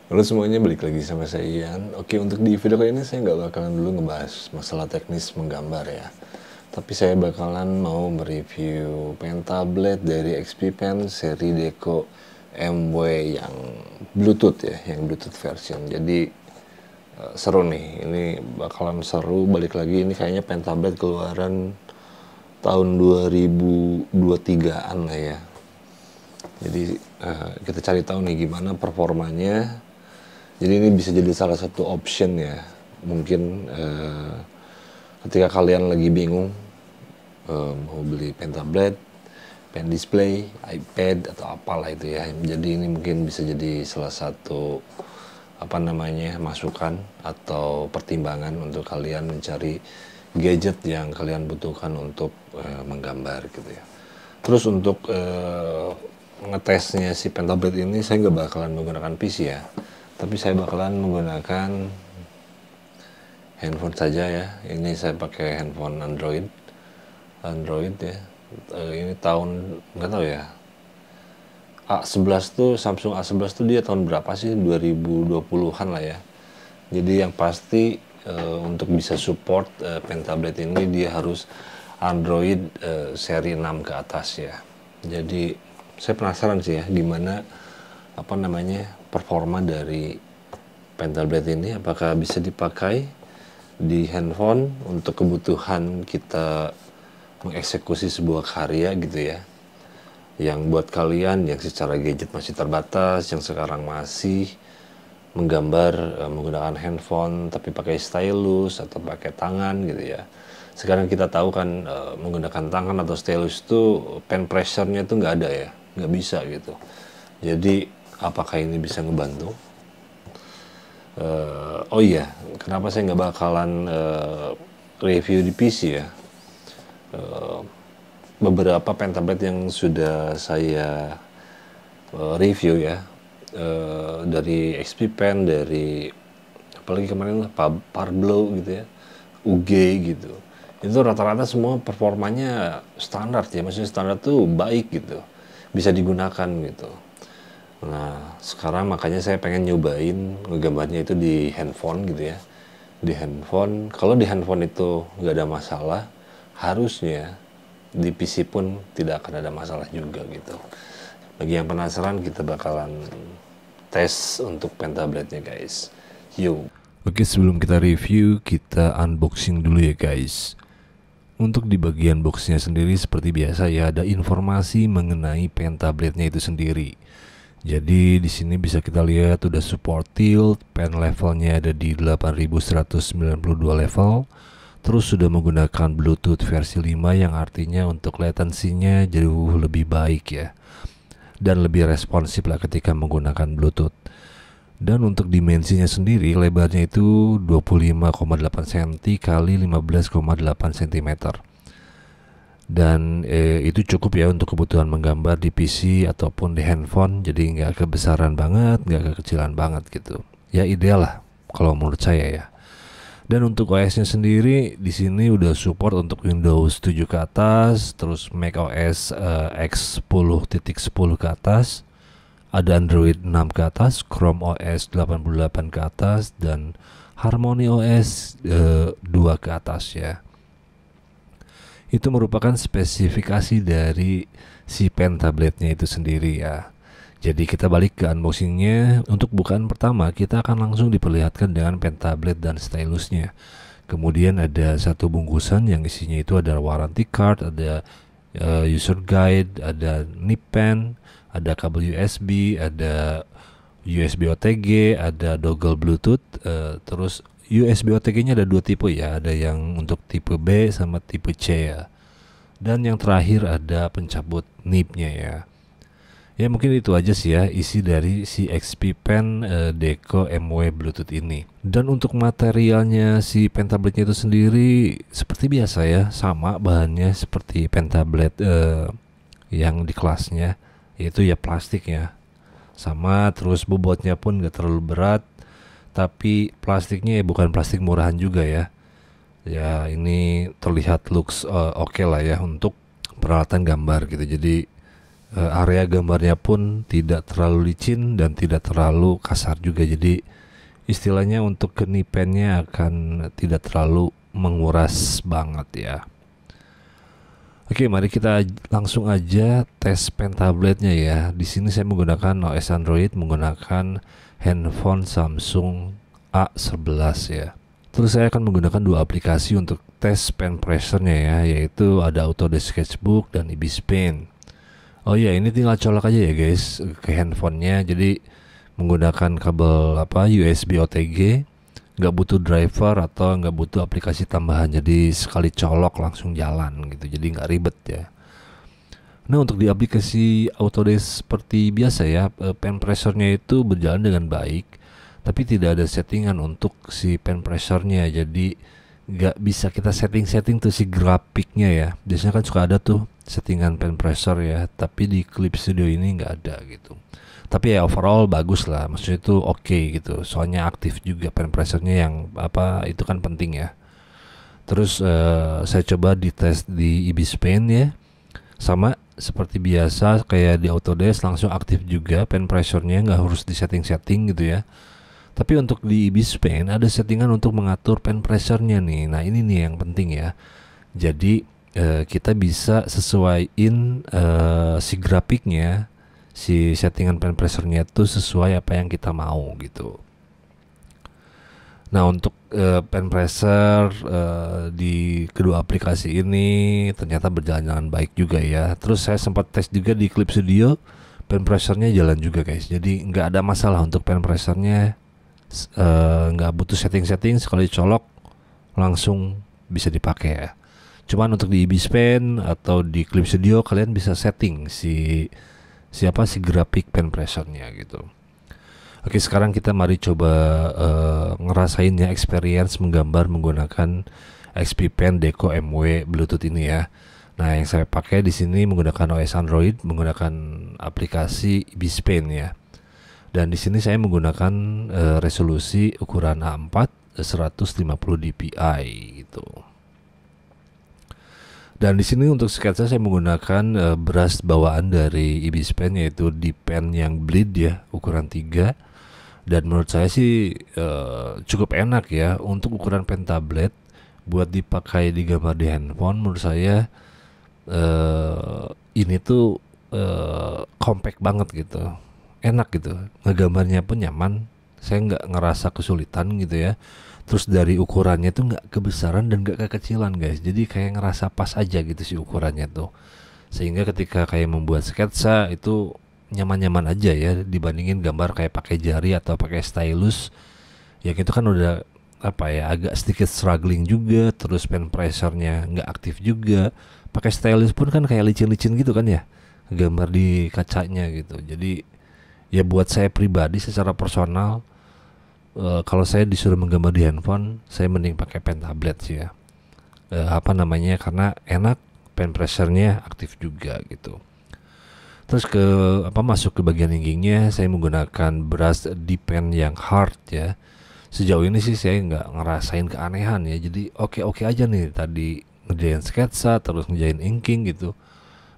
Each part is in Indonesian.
Halo semuanya, balik lagi sama saya Ian. Oke, untuk di video kali ini saya nggak bakalan dulu ngebahas masalah teknis menggambar ya. Tapi saya bakalan mau mereview pen tablet dari XP Pen seri Deco MW yang Bluetooth ya, yang Bluetooth version. Jadi seru nih, ini bakalan seru. Balik lagi, ini kayaknya pen tablet keluaran tahun 2023-an lah ya. Jadi kita cari tahu nih gimana performanya. Jadi ini bisa jadi salah satu option ya. Mungkin ketika kalian lagi bingung mau beli pen tablet, pen display, iPad atau apalah itu ya. Jadi ini mungkin bisa jadi salah satu masukan atau pertimbangan untuk kalian mencari gadget yang kalian butuhkan untuk menggambar gitu ya. Terus untuk ngetesnya si pen tablet ini saya nggak bakalan menggunakan PC ya, tapi saya bakalan menggunakan handphone saja ya. Ini saya pakai handphone Android ya. Ini tahun nggak tahu ya, A11 tuh, Samsung A11 tuh dia tahun berapa sih, 2020-an lah ya. Jadi yang pasti untuk bisa support pen tablet ini dia harus Android seri 6 ke atas ya. Jadi saya penasaran sih ya gimana performa dari pen tablet ini, apakah bisa dipakai di handphone untuk kebutuhan kita mengeksekusi sebuah karya gitu ya. Yang buat kalian yang secara gadget masih terbatas, yang sekarang masih menggambar menggunakan handphone tapi pakai stylus atau pakai tangan gitu ya. Sekarang kita tahu kan menggunakan tangan atau stylus itu pen pressure-nya itu nggak ada ya, nggak bisa gitu. Jadi apakah ini bisa ngebantu? Oh iya, kenapa saya nggak bakalan review di PC ya? Beberapa pen tablet yang sudah saya review ya, dari XP Pen, dari apalagi kemarin Parblo gitu ya, UG gitu, itu rata-rata semua performanya standar ya, maksudnya standar tuh baik gitu, bisa digunakan gitu. Nah sekarang makanya saya pengen nyobain ngegambarnya itu di handphone gitu ya. Di handphone, kalau di handphone itu nggak ada masalah, harusnya di PC pun tidak akan ada masalah juga gitu. Bagi yang penasaran, kita bakalan tes untuk pen tabletnya guys. Yuk. Oke, sebelum kita review, kita unboxing dulu ya guys. Untuk di bagian boxnya sendiri seperti biasa ya, ada informasi mengenai pen tabletnya itu sendiri. Jadi di sini bisa kita lihat udah support tilt, pen levelnya ada di 8192 level. Terus sudah menggunakan Bluetooth versi 5 yang artinya untuk latensinya jauh lebih baik ya. Dan lebih responsif lah ketika menggunakan Bluetooth. Dan untuk dimensinya sendiri, lebarnya itu 25,8 cm kali 15,8 cm. Dan itu cukup ya untuk kebutuhan menggambar di PC ataupun di handphone. Jadi nggak kebesaran banget, nggak kekecilan banget gitu. Ya ideal lah kalau menurut saya ya. Dan untuk OS-nya sendiri di sini udah support untuk Windows 7 ke atas, terus macOS X10.10 ke atas, ada Android 6 ke atas, Chrome OS 88 ke atas, dan Harmony OS 2 ke atas ya. Itu merupakan spesifikasi dari si pen tabletnya itu sendiri ya. Jadi kita balik ke unboxingnya. Untuk bukaan pertama kita akan langsung diperlihatkan dengan pen tablet dan stylusnya. Kemudian ada satu bungkusan yang isinya itu ada warranty card, ada user guide, ada nib pen, ada kabel USB, ada USB OTG, ada dongle Bluetooth, terus USB OTG-nya ada dua tipe ya, ada yang untuk tipe B sama tipe C ya. Dan yang terakhir ada pencabut nibnya ya. Ya mungkin itu aja sih ya isi dari si XP Pen Deco MW Bluetooth ini. Dan untuk materialnya si pen tabletnya itu sendiri seperti biasa ya, sama bahannya seperti pen tablet yang di kelasnya, yaitu ya plastik ya. Sama, terus bobotnya pun gak terlalu berat, tapi plastiknya ya bukan plastik murahan juga ya. Ya ini terlihat looks oke lah ya untuk peralatan gambar gitu. Jadi Area gambarnya pun tidak terlalu licin dan tidak terlalu kasar juga. Jadi istilahnya untuk kenipennya akan tidak terlalu menguras banget ya. Oke, mari kita langsung aja tes pen tabletnya ya. Di sini saya menggunakan OS Android, menggunakan handphone Samsung A11 ya. Terus saya akan menggunakan dua aplikasi untuk tes pen pressurnya ya, yaitu ada Autodesk Sketchbook dan Ibis Pen. Oh iya, ini tinggal colok aja ya guys ke handphonenya. Jadi menggunakan kabel USB OTG, nggak butuh driver atau nggak butuh aplikasi tambahan. Jadi sekali colok langsung jalan gitu. Jadi nggak ribet ya. Nah, untuk di aplikasi Autodesk seperti biasa ya, pen pressurnya itu berjalan dengan baik, tapi tidak ada settingan untuk si pen pressurnya. Jadi nggak bisa kita setting tuh si grafiknya ya. Biasanya kan suka ada tuh settingan pen pressure ya, tapi di Clip Studio ini nggak ada gitu. Tapi ya overall bagus lah, maksudnya itu oke gitu. Soalnya aktif juga pen pressurnya, yang itu kan penting ya. Terus saya coba dites di Ibis Pen ya, sama seperti biasa kayak di Autodesk, langsung aktif juga pen pressurnya, nggak harus di setting gitu ya. Tapi untuk di Ibis Pen ada settingan untuk mengatur pen pressurnya nih. Nah ini nih yang penting ya. Jadi kita bisa sesuaiin si grafiknya, si settingan pen pressurnya itu sesuai apa yang kita mau gitu. Nah untuk pen pressure di kedua aplikasi ini ternyata berjalan dengan baik juga ya. Terus saya sempat tes juga di Clip Studio, pen pressurnya jalan juga guys. Jadi nggak ada masalah untuk pen pressurnya, nggak butuh setting, sekali colok langsung bisa dipakai ya. Cuman untuk di Ibis Pen atau di Clip Studio kalian bisa setting si grafik pen pressurnya gitu. Oke, sekarang kita mari coba ngerasain ya experience menggambar menggunakan XP Pen Deco MW Bluetooth ini ya. Nah, yang saya pakai di sini menggunakan OS Android, menggunakan aplikasi Ibis Pen ya. Dan di sini saya menggunakan resolusi ukuran A4 150 dpi gitu. Dan di sini untuk sketsa saya menggunakan brush bawaan dari Ibis Pen, yaitu di pen yang bleed ya, ukuran 3. Dan menurut saya sih cukup enak ya untuk ukuran pen tablet buat dipakai di gambar di handphone. Menurut saya ini tuh compact banget gitu, enak gitu, ngegambarnya pun nyaman, saya nggak ngerasa kesulitan gitu ya. Terus dari ukurannya tuh nggak kebesaran dan nggak kekecilan guys, jadi kayak ngerasa pas aja gitu sih ukurannya tuh, sehingga ketika kayak membuat sketsa itu nyaman-nyaman aja ya, dibandingin gambar kayak pakai jari atau pakai stylus yang itu kan udah agak sedikit struggling juga. Terus pen pressurnya nggak aktif juga, pakai stylus pun kan kayak licin-licin gitu kan ya gambar di kacanya gitu. Jadi ya buat saya pribadi secara personal, kalau saya disuruh menggambar di handphone, saya mending pakai pen tablet sih ya. Karena enak, pen pressurnya aktif juga gitu. Terus masuk ke bagian inking-nya, saya menggunakan brush di pen yang hard ya. Sejauh ini sih saya nggak ngerasain keanehan ya. Jadi oke aja nih, tadi ngerjain sketsa terus ngerjain inking gitu,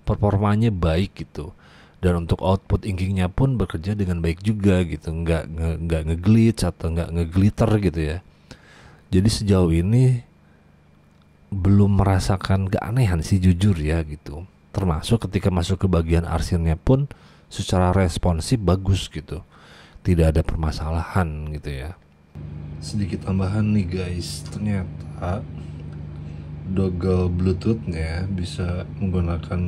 performanya baik gitu. Dan untuk output inkingnya pun bekerja dengan baik juga gitu, nggak ngeglitch atau nggak ngeglitter gitu ya. Jadi sejauh ini belum merasakan keanehan sih jujur ya gitu. Termasuk ketika masuk ke bagian arsirnya pun secara responsif bagus gitu, tidak ada permasalahan gitu ya. Sedikit tambahan nih guys, ternyata dongle Bluetoothnya bisa menggunakan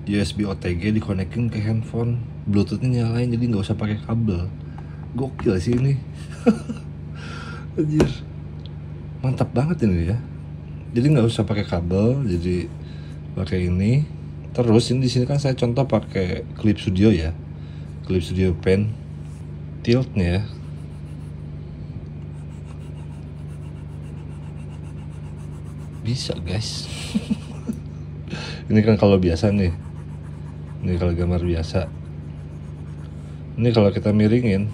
USB OTG, dikonekin ke handphone, Bluetoothnya nyalain, jadi nggak usah pakai kabel. Gokil sih ini. Anjir, mantap banget ini ya. Jadi nggak usah pakai kabel, jadi pakai ini. Terus ini di sini kan saya contoh pakai Clip Studio ya, Clip Studio Pen, tiltnya bisa guys. Ini kan kalau biasa nih. Ini kalau gambar biasa. Ini kalau kita miringin,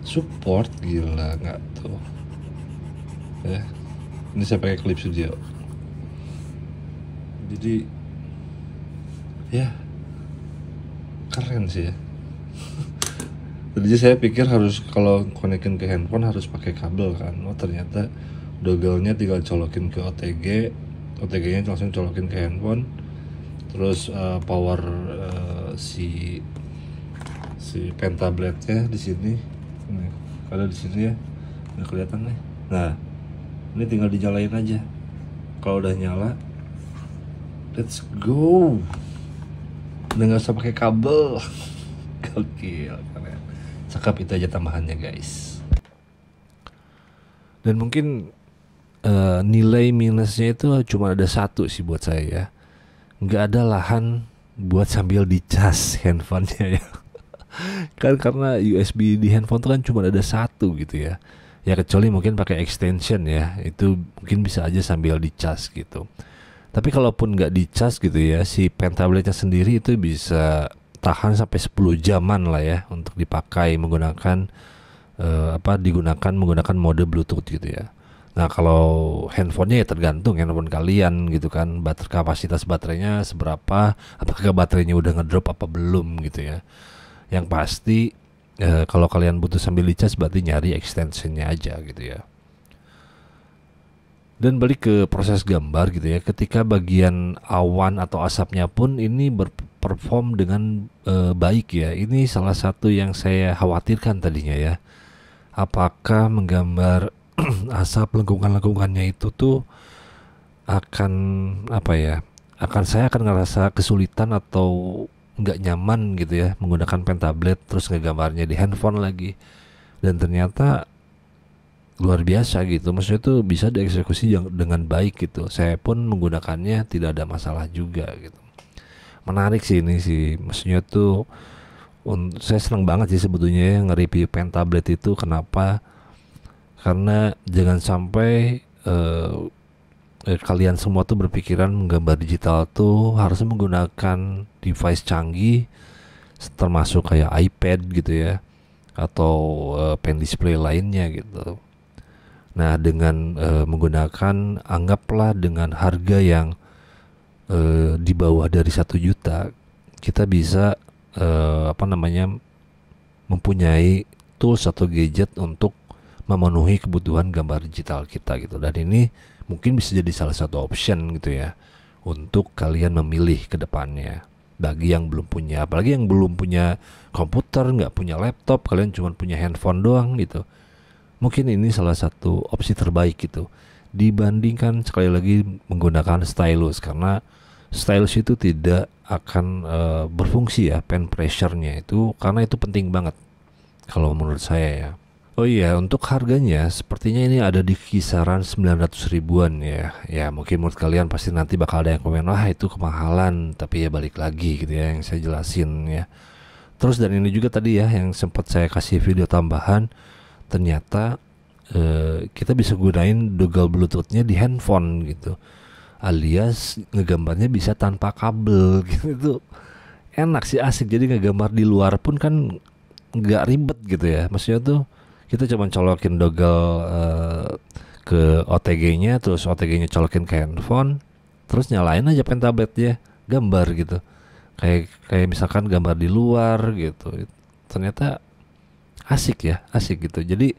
support, gila nggak tuh ya. Ini saya pakai Clip Studio, jadi Ya keren sih ya. Tadinya saya pikir harus kalau konekin ke handphone harus pakai kabel kan. Oh ternyata dongle-nya tinggal colokin ke OTG-nya langsung colokin ke handphone. Terus power si pentabletnya di sini. Nih, ada di sini ya. Udah kelihatan nih. Nah, ini tinggal dinyalain aja. Kalau udah nyala, let's go. Udah nggak usah pakai kabel. Gokil, keren. Cakep, itu aja tambahannya guys. Dan mungkin nilai minusnya itu cuma ada satu sih buat saya ya. Nggak ada lahan buat sambil dicas handphonenya ya. Kan karena USB di handphone tuh kan cuma ada satu gitu ya. Ya kecuali mungkin pakai extension ya, itu mungkin bisa aja sambil dicas gitu. Tapi kalaupun nggak dicas gitu ya, si pen tabletnya sendiri itu bisa tahan sampai 10 jaman lah ya untuk dipakai menggunakan digunakan menggunakan mode Bluetooth gitu ya. Nah kalau handphonenya ya tergantung handphone kalian gitu kan, kapasitas baterainya seberapa, apakah baterainya udah ngedrop apa belum gitu ya. Yang pasti kalau kalian butuh sambil dicas berarti nyari extensionnya aja gitu ya. Dan balik ke proses gambar gitu ya, ketika bagian awan atau asapnya pun ini berperform dengan baik ya. Ini salah satu yang saya khawatirkan tadinya ya. Apakah menggambar asap lengkungan-lengkungannya itu tuh akan saya akan ngerasa kesulitan atau nggak nyaman gitu ya menggunakan pen tablet terus ngegambarnya di handphone lagi. Dan ternyata luar biasa gitu, maksudnya tuh bisa dieksekusi dengan baik gitu. Saya pun menggunakannya tidak ada masalah juga gitu. Menarik sih ini sih, maksudnya tuh saya senang banget sih sebetulnya ya nge-review pen tablet itu. Kenapa? Karena jangan sampai kalian semua tuh berpikiran menggambar digital tuh harus menggunakan device canggih termasuk kayak iPad gitu ya, atau pen display lainnya gitu. Nah dengan menggunakan, anggaplah dengan harga yang di bawah dari 1 juta, kita bisa mempunyai tools atau gadget untuk memenuhi kebutuhan gambar digital kita gitu. Dan ini mungkin bisa jadi salah satu option gitu ya untuk kalian memilih ke depannya. Bagi yang belum punya, apalagi yang belum punya komputer, nggak punya laptop, kalian cuma punya handphone doang gitu, mungkin ini salah satu opsi terbaik gitu dibandingkan sekali lagi menggunakan stylus. Karena stylus itu tidak akan berfungsi ya pen pressure-nya itu, karena itu penting banget kalau menurut saya ya. Oh iya, untuk harganya sepertinya ini ada di kisaran 900 ribuan ya. Ya mungkin menurut kalian pasti nanti bakal ada yang komen, wah itu kemahalan. Tapi ya balik lagi gitu ya yang saya jelasin ya. Terus dan ini juga tadi ya yang sempat saya kasih video tambahan, ternyata kita bisa gunain dongle Bluetooth-nya di handphone gitu, alias ngegambarnya bisa tanpa kabel gitu. Itu enak sih, asik. Jadi ngegambar di luar pun kan nggak ribet gitu ya. Maksudnya tuh kita cuma colokin dongle ke OTG-nya, terus OTG-nya colokin ke handphone, terus nyalain aja pen tabletnya, gambar gitu. Kayak misalkan gambar di luar gitu. Ternyata asik ya, asik gitu. Jadi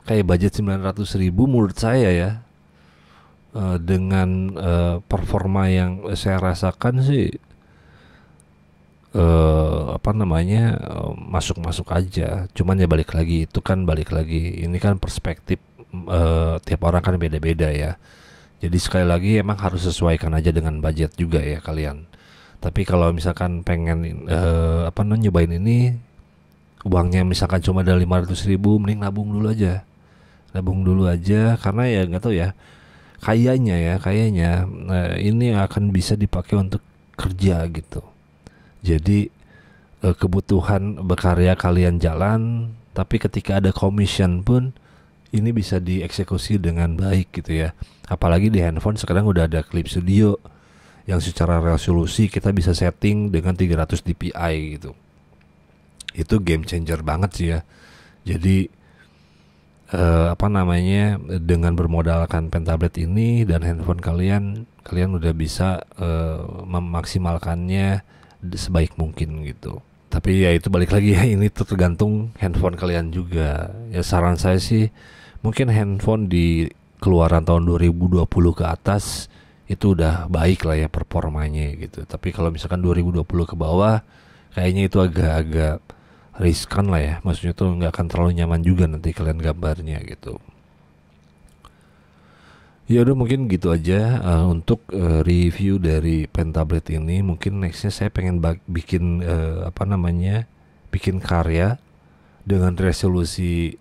kayak budget 900 ribu menurut saya ya, dengan performa yang saya rasakan sih masuk aja. Cuman ya balik lagi, itu kan balik lagi, ini kan perspektif tiap orang kan beda-beda ya. Jadi sekali lagi emang harus sesuaikan aja dengan budget juga ya kalian. Tapi kalau misalkan pengen nyobain ini, uangnya misalkan cuma ada 500 ribu, mending nabung dulu aja karena ya nggak tahu ya, kayaknya ini akan bisa dipakai untuk kerja gitu. Jadi kebutuhan berkarya kalian jalan, tapi ketika ada commission pun ini bisa dieksekusi dengan baik gitu ya. Apalagi di handphone sekarang udah ada Clip Studio yang secara resolusi kita bisa setting dengan 300 dpi gitu. Itu game changer banget sih ya. Jadi apa namanya, dengan bermodalkan pen tablet ini dan handphone kalian udah bisa memaksimalkannya sebaik mungkin gitu. Tapi ya itu balik lagi ya, ini tuh tergantung handphone kalian juga. Ya saran saya sih mungkin handphone di keluaran tahun 2020 ke atas itu udah baik lah ya performanya gitu. Tapi kalau misalkan 2020 ke bawah kayaknya itu agak-agak riskan lah ya. Maksudnya tuh nggak akan terlalu nyaman juga nanti kalian gambarnya gitu. Ya udah mungkin gitu aja untuk review dari pen tablet ini. Mungkin nextnya saya pengen bikin apa namanya, bikin karya dengan resolusi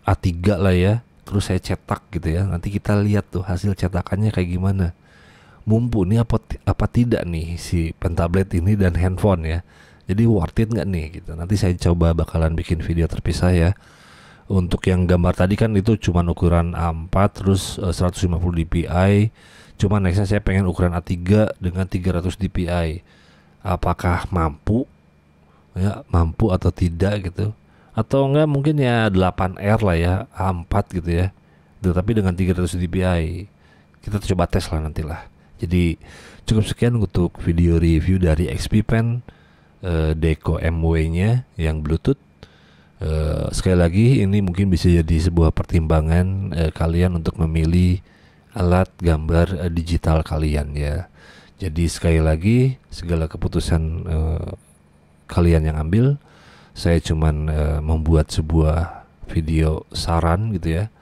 A3 lah ya. Terus saya cetak gitu ya. Nanti kita lihat tuh hasil cetakannya kayak gimana. Mumpuni apa tidak nih si pen tablet ini dan handphone ya. Jadi worth it nggak nih gitu. Nanti saya coba bakalan bikin video terpisah ya. Untuk yang gambar tadi kan itu cuma ukuran A4 terus 150 dpi. Cuma nextnya saya pengen ukuran A3 dengan 300 dpi. Apakah mampu ya, mampu atau tidak gitu. Atau enggak mungkin ya 8R lah ya, A4 gitu ya. Tetapi dengan 300 dpi. Kita coba tes lah nantilah. Jadi cukup sekian untuk video review dari XP Pen Deco MW-nya yang Bluetooth. Sekali lagi ini mungkin bisa jadi sebuah pertimbangan kalian untuk memilih alat gambar digital kalian ya. Jadi sekali lagi segala keputusan kalian yang ambil. Saya cuman membuat sebuah video saran gitu ya,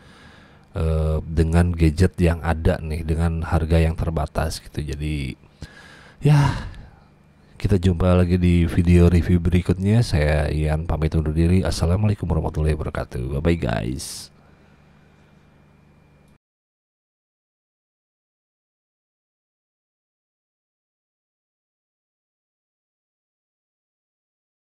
dengan gadget yang ada nih dengan harga yang terbatas gitu. Jadi ya kita jumpa lagi di video review berikutnya. Saya Ian pamit undur diri. Assalamualaikum warahmatullahi wabarakatuh. Bye bye guys.